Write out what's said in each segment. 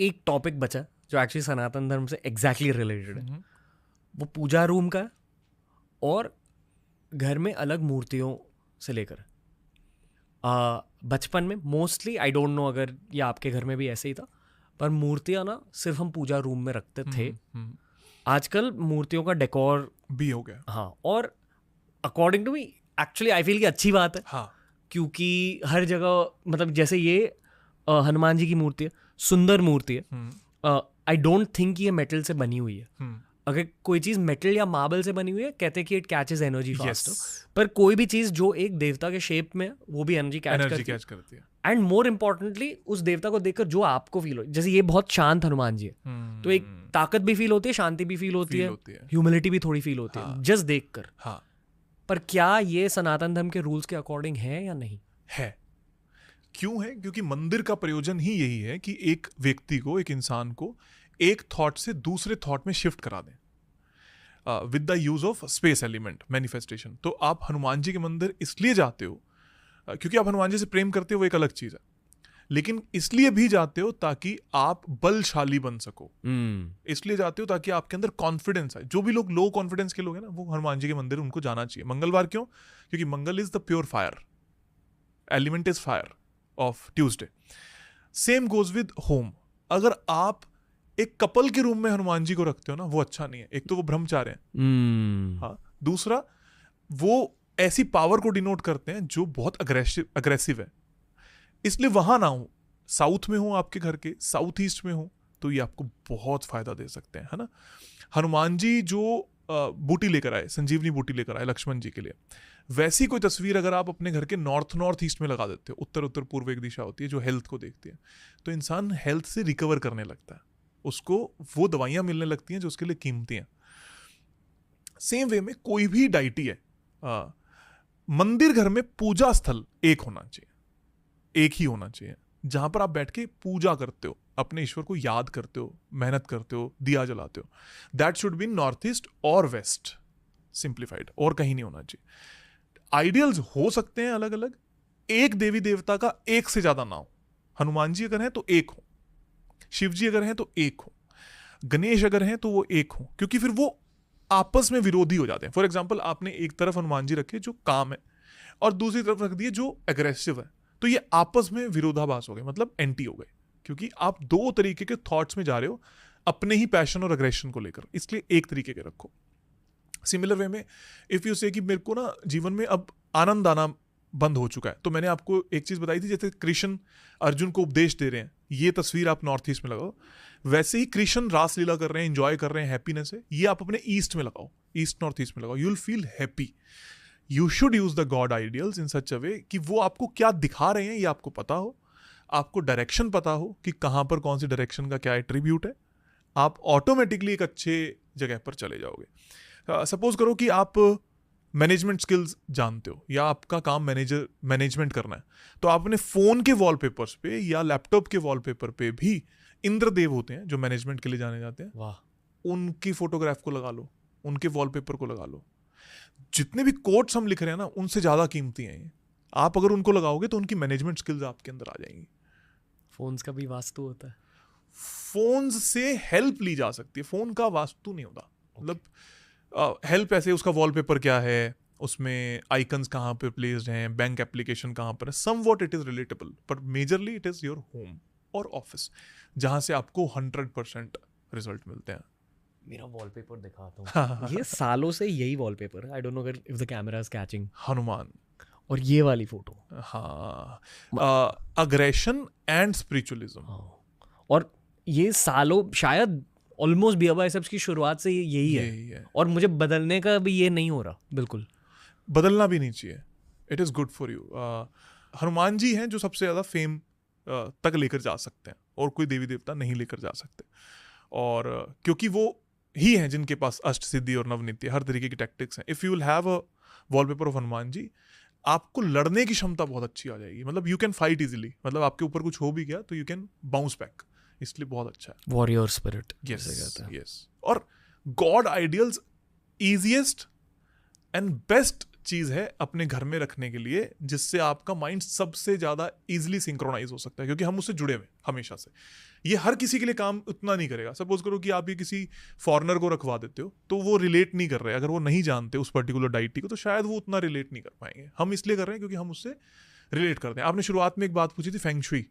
एक टॉपिक बचा जो एक्चुअली सनातन धर्म से एग्जैक्टली रिलेटेड है, वो पूजा रूम का और घर में अलग मूर्तियों से लेकर। बचपन में मोस्टली, आई डोंट नो अगर ये आपके घर में भी ऐसे ही था, पर मूर्तियाँ ना सिर्फ हम पूजा रूम में रखते थे। आजकल मूर्तियों का डेकोर भी हो गया। हाँ, और according to me actually I feel कि अच्छी बात है। हाँ, क्योंकि हर जगह मतलब जैसे ये हनुमान जी की मूर्ति है, सुंदर मूर्ति है। आई डोंट थिंक ये मेटल से बनी हुई है। अगर कोई चीज़ मेटल या मार्बल से बनी हुई है, कहते हैं कि इट कैचेस एनर्जी फास्ट। पर कोई भी चीज़ जो एक देवता के शेप में, वो भी एनर्जी कैच करती है। एंड मोर इम्पोर्टेंटली उस देवता को देखकर जो आपको फील हो, जैसे ये बहुत शांत हनुमान जी है, तो एक ताकत भी फील होती है, शांति भी फील होती है, ह्यूमिलिटी भी थोड़ी फील होती है जस्ट देखकर। हाँ। पर क्या ये सनातन धर्म के रूल्स के अकॉर्डिंग है या नहीं है? क्यों है? क्योंकि मंदिर का प्रयोजन ही यही है कि एक व्यक्ति को, एक इंसान को एक थॉट से दूसरे थॉट में शिफ्ट करा दें with the use of space element manifestation. तो आप हनुमान जी के मंदिर इसलिए जाते हो क्योंकि आप हनुमान जी से प्रेम करते हो, वो एक अलग चीज है, लेकिन इसलिए भी जाते हो ताकि आप बलशाली बन सको। इसलिए जाते हो ताकि आपके अंदर कॉन्फिडेंस आए। जो भी लोग लो कॉन्फिडेंस के लोग हैं ना, वो हनुमान जी के मंदिर उनको जाना चाहिए। मंगलवार क्यों? क्योंकि Mangal is the pure fire, element is fire of Tuesday. Same goes with home. अगर आप एक कपल के रूम में हनुमान जी को रखते हो ना, वो अच्छा नहीं है। एक तो वो ब्रह्मचार्य है, हाँ। दूसरा, वो ऐसी पावर को डिनोट करते हैं जो बहुत अग्रेसिव है। इसलिए वहां ना हो, साउथ में हो, आपके घर के साउथ ईस्ट में हो, तो ये आपको बहुत फायदा दे सकते हैं, है ना। हनुमान जी जो बूटी लेकर आए, संजीवनी बूटी लेकर आए लक्ष्मण जी के लिए, वैसी कोई तस्वीर अगर आप अपने घर के नॉर्थ ईस्ट में लगा देते हो, उत्तर पूर्व एक दिशा होती है जो हेल्थ को देखती है, तो इंसान हेल्थ से रिकवर करने लगता है, उसको वो दवाइयां मिलने लगती हैं जो उसके लिए कीमती हैं। सेम वे में कोई भी डाइटी है, मंदिर घर में पूजा स्थल एक होना चाहिए, एक ही होना चाहिए, जहां पर आप बैठ के पूजा करते हो, अपने ईश्वर को याद करते हो, मेहनत करते हो, दिया जलाते हो। That should be north east और वेस्ट, सिंप्लीफाइड, और कहीं नहीं होना चाहिए। आइडियल्स हो सकते हैं अलग अलग, एक देवी देवता का एक से ज्यादा ना हो। हनुमान जी अगर हैं तो एक हो, शिव जी अगर हैं तो एक हो, गणेश अगर हैं तो वो एक हो, क्योंकि फिर वो आपस में विरोधी हो जाते हैं। फॉर एग्जाम्पल, आपने एक तरफ हनुमान जी रखे जो काम है और दूसरी तरफ रख दिए जो एग्रेसिव है, तो ये आपस में विरोधाभास हो गए, मतलब एंटी हो गए, क्योंकि आप दो तरीके के थॉट्स में जा रहे हो अपने ही पैशन और एग्रेशन को लेकर। इसलिए एक तरीके के रखो। सिमिलर वे में इफ यू से कि मेरे को ना जीवन में अब आनंद आना बंद हो चुका है, तो मैंने आपको एक चीज बताई थी, जैसे कृष्ण अर्जुन को उपदेश दे रहे हैं, ये तस्वीर आप नॉर्थ ईस्ट में लगाओ, वैसे ही कृष्ण रासलीला कर रहे हैं, एंजॉय कर रहे हैं, हैप्पीनेस है, ये आप अपने ईस्ट में लगाओ, ईस्ट नॉर्थ ईस्ट में लगाओ, you will feel happy. You should use the god ideals in such a way कि वो आपको क्या दिखा रहे हैं ये आपको पता हो, आपको डायरेक्शन पता हो कि कहां पर कौन सी डायरेक्शन का क्या एट्रीब्यूट है, आप ऑटोमेटिकली एक अच्छे जगह पर चले जाओगे। सपोज करो कि आप मैनेजमेंट स्किल्स जानते हो या आपका काम मैनेजमेंट करना है, तो आप अपने फोन के वॉलपेपर्स पे या लैपटॉप के वॉलपेपर पे भी इंद्रदेव होते हैं जो मैनेजमेंट के लिए जाने जाते हैं, वाह, उनकी फोटोग्राफ को लगा लो, उनके वॉलपेपर को लगा लो। जितने भी कोट्स हम लिख रहे हैं ना, उनसे ज्यादा कीमती हैं ये। आप अगर उनको लगाओगे तो उनकी मैनेजमेंट स्किल्स आपके अंदर आ जाएंगी। फोन्स का भी वास्तु होता है, फोन्स से हेल्प ली जा सकती है, फोन का वास्तु नहीं होता। मतलब हेल्प ऐसे, उसका वॉलपेपर क्या है, उसमें आइकन्स कहाँ पे प्लेस्ड हैं, बैंक एप्लीकेशन कहाँ पर है, somewhat it is relatable, but majorly it is your home और ऑफिस, जहां से आपको 100% रिजल्ट मिलते हैं। मेरा वॉलपेपर दिखाता हूँ, ये सालों से यही वॉलपेपर है। आई डोंट नो अगर if the camera is catching. Hanuman, और ये वाली फोटो, हाँ, अग्रेशन एंड स्पिरिचुअलिज्म। और ये सालों, शायद ऑलमोस्ट BFISEPS की शुरुआत से यही है, और मुझे बदलने का भी ये नहीं हो रहा, बिल्कुल बदलना भी नहीं चाहिए। It is good for you. Hanuman ji हैं जो सबसे ज्यादा फेम तक लेकर जा सकते हैं, और कोई देवी देवता नहीं लेकर जा सकते, और क्योंकि वो ही हैं जिनके पास अष्ट सिद्धि और नवनित्य हर तरीके की टैक्टिक्स हैं। If you will have a wallpaper of Hanuman ji, आपको लड़ने की क्षमता बहुत अच्छी आ जाएगी। मतलब यू कैन फाइट इजिली, मतलब आपके ऊपर कुछ हो भी गया तो यू कैन बाउंस बैक, इसलिए बहुत अच्छा है। Warrior spirit, yes. और god ideals easiest and best चीज़ है अपने घर में रखने के लिए, जिससे आपका माइंड सबसे ज़्यादा इजीली सिंक्रोनाइज हो सकता है, क्योंकि हम उससे जुड़े हुए हमेशा से। ये हर किसी के लिए काम उतना नहीं करेगा। सपोज करो कि आप ये किसी फॉरेनर को रखवा देते हो, तो वो रिलेट नहीं कर रहे, अगर वो नहीं जानते उस पर्टिकुलर डाइटी को, तो शायद वो उतना रिलेट नहीं कर पाएंगे। हम इसलिए कर रहे हैं क्योंकि हम उससे रिलेट करते हैं। आपने शुरुआत में एक बात पूछी थी, फेंग शुई।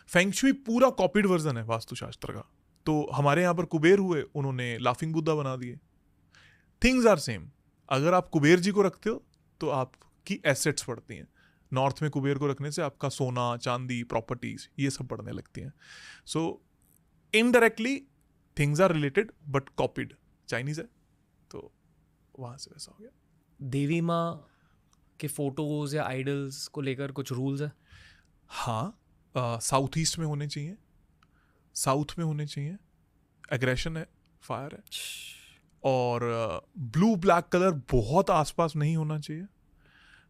फेंग शुई पूरा कॉपीड वर्जन है वास्तुशास्त्र का। तो हमारे यहाँ पर कुबेर हुए, उन्होंने लाफिंग बुद्धा बना दिए। Things are same. अगर आप कुबेर जी को रखते हो तो आपकी एसेट्स बढ़ती हैं। नॉर्थ में कुबेर को रखने से आपका सोना, चांदी, प्रॉपर्टीज ये सब बढ़ने लगती हैं। So indirectly things are related but copied. Chinese है तो वहां से वैसा हो गया। देवी माँ के फोटोज या आइडल्स को लेकर कुछ रूल्स है? हाँ, साउथ ईस्ट में होने चाहिए, साउथ में होने चाहिए। एग्रेशन है, फायर है, और ब्लू ब्लैक कलर बहुत आसपास नहीं होना चाहिए।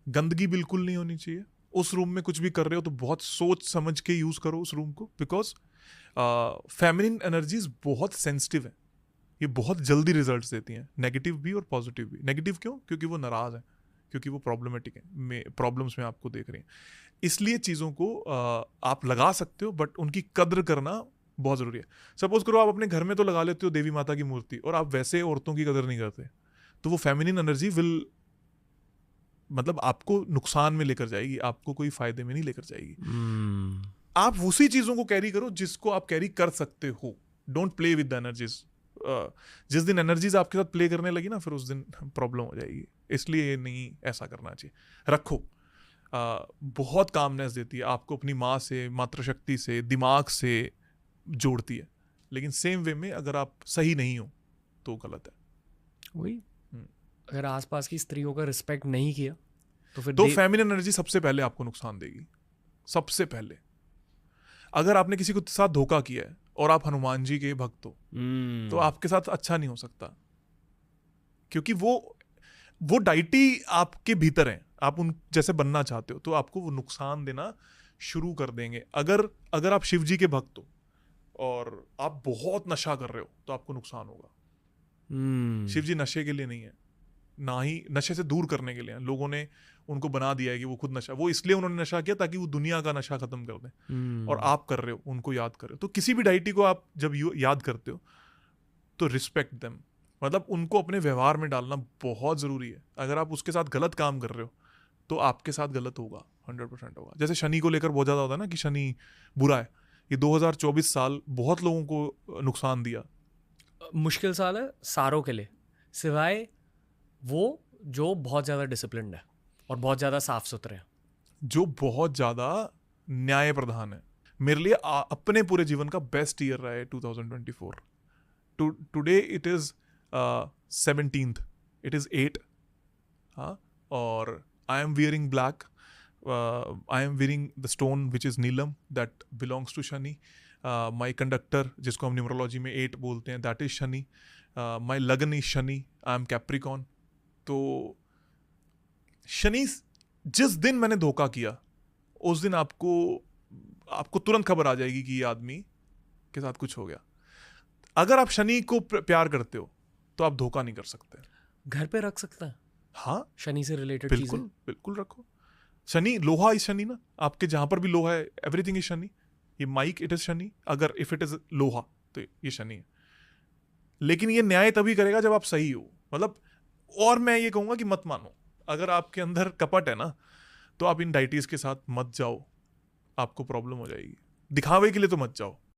गंदगी बिल्कुल नहीं होनी चाहिए। उस रूम में कुछ भी कर रहे हो तो बहुत सोच समझ के यूज करो उस रूम को, बिकॉज फेमिनिन एनर्जीज बहुत सेंसिटिव है। ये बहुत जल्दी रिजल्ट्स देती हैं, नेगेटिव भी और पॉजिटिव भी। नेगेटिव क्यों? क्योंकि वो नाराज है, क्योंकि वो प्रॉब्लमेटिक है, प्रॉब्लम्स में आपको देख रही हैं। इसलिए चीज़ों को आप लगा सकते हो, बट उनकी कद्र करना बहुत ज़रूरी है। सपोज करो आप अपने घर में तो लगा लेते हो देवी माता की मूर्ति, और आप वैसे औरतों की कदर नहीं करते, तो वो फेमिनिन एनर्जी विल, मतलब आपको नुकसान में लेकर जाएगी, आपको कोई फायदे में नहीं लेकर जाएगी। आप उसी चीज़ों को कैरी करो जिसको आप कैरी कर सकते हो। Don't play with the energies. जिस दिन एनर्जीज आपके साथ प्ले करने लगी ना, फिर उस दिन प्रॉब्लम हो जाएगी। इसलिए नहीं ऐसा करना चाहिए। रखो, बहुत कामनेस देती है आपको, अपनी माँ से, मातृशक्ति से, दिमाग से जोड़ती है। लेकिन सेम वे में अगर आप सही नहीं हो तो गलत है। वही, अगर आसपास की स्त्रियों का रिस्पेक्ट नहीं किया तो फिर फेमिनिन एनर्जी सबसे पहले आपको नुकसान देगी। सबसे पहले अगर आपने किसी के साथ धोखा किया है और आप हनुमान जी के भक्त हो, तो आपके साथ अच्छा नहीं हो सकता, क्योंकि वो डाइटी आपके भीतर है। आप उन जैसे बनना चाहते हो तो आपको वो नुकसान देना शुरू कर देंगे। अगर आप शिव जी के भक्त हो और आप बहुत नशा कर रहे हो तो आपको नुकसान होगा। शिव जी नशे के लिए नहीं है, ना ही नशे से दूर करने के लिए। लोगों ने उनको बना दिया है कि वो खुद नशा, वो इसलिए उन्होंने नशा किया ताकि वो दुनिया का नशा खत्म कर दें। और आप कर रहे हो, उनको याद कर रहे हो। तो किसी भी डाइटी को आप जब याद करते हो तो रिस्पेक्ट देम, मतलब उनको अपने व्यवहार में डालना बहुत ज़रूरी है। अगर आप उसके साथ गलत काम कर रहे हो तो आपके साथ गलत होगा, 100% होगा। जैसे शनि को लेकर बहुत ज़्यादा होता है ना कि शनि बुरा है। ये 2024 साल बहुत लोगों को नुकसान दिया। मुश्किल साल है सारों के लिए, सिवाय वो जो बहुत ज़्यादा डिसिप्लिन्ड है और बहुत ज़्यादा साफ सुथरे हैं, जो बहुत ज़्यादा न्याय प्रधान है। मेरे लिए अपने पूरे जीवन का बेस्ट ईयर रहा है 2024। Today it is 17th, it is 8। हाँ, और I am wearing black. I am wearing the stone which is neelam, that belongs to Shani. My conductor, जिसको हम न्यूमरोलॉजी में 8 बोलते हैं, दैट इज़ शनि। माई लगन is Shani, I am Capricorn. तो शनि, जिस दिन मैंने धोखा किया उस दिन आपको तुरंत खबर आ जाएगी कि ये आदमी के साथ कुछ हो गया। अगर आप शनि को प्यार करते हो तो आप धोखा नहीं कर सकते। घर पे रख सकते हैं, हाँ, शनि से रिलेटेड बिल्कुल बिल्कुल रखो। शनि, लोहा इज शनि ना, आपके जहां पर भी लोहा है, एवरीथिंग इज शनि। ये माइक, इट इज शनि। अगर इफ इट इज लोहा तो ये शनि है। लेकिन ये न्याय तभी करेगा जब आप सही हो, मतलब। और मैं ये कहूंगा कि मत मानो। अगर आपके अंदर कपट है ना, तो आप इन डाइटीज के साथ मत जाओ, आपको प्रॉब्लम हो जाएगी। दिखावे के लिए तो मत जाओ।